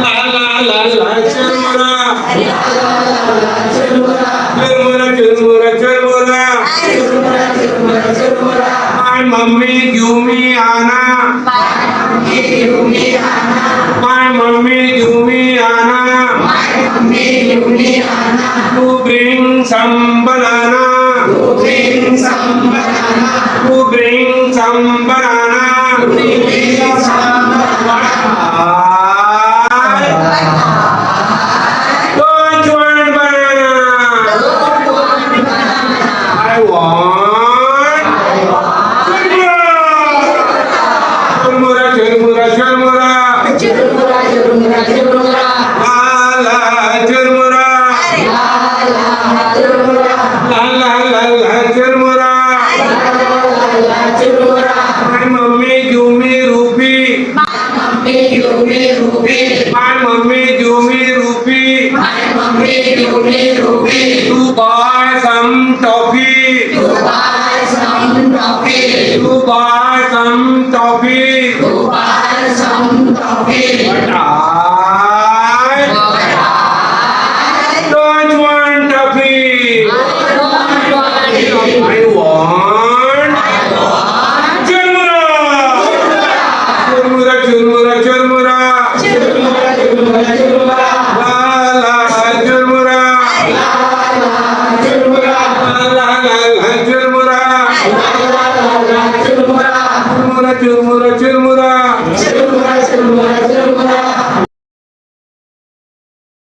La la la la churmura. Churmura churmura churmura. My mummy give me Anna. My mummy give me Anna. To bring some banana. To bring some banana. Don't want banana. I want churmura. Churmura churmura churmura. La la churmura. La la la la churmura. My mummy give me rupee. My mummy give me rupee. To buy some toffee. To buy some toffee. But I don't want toffee. I want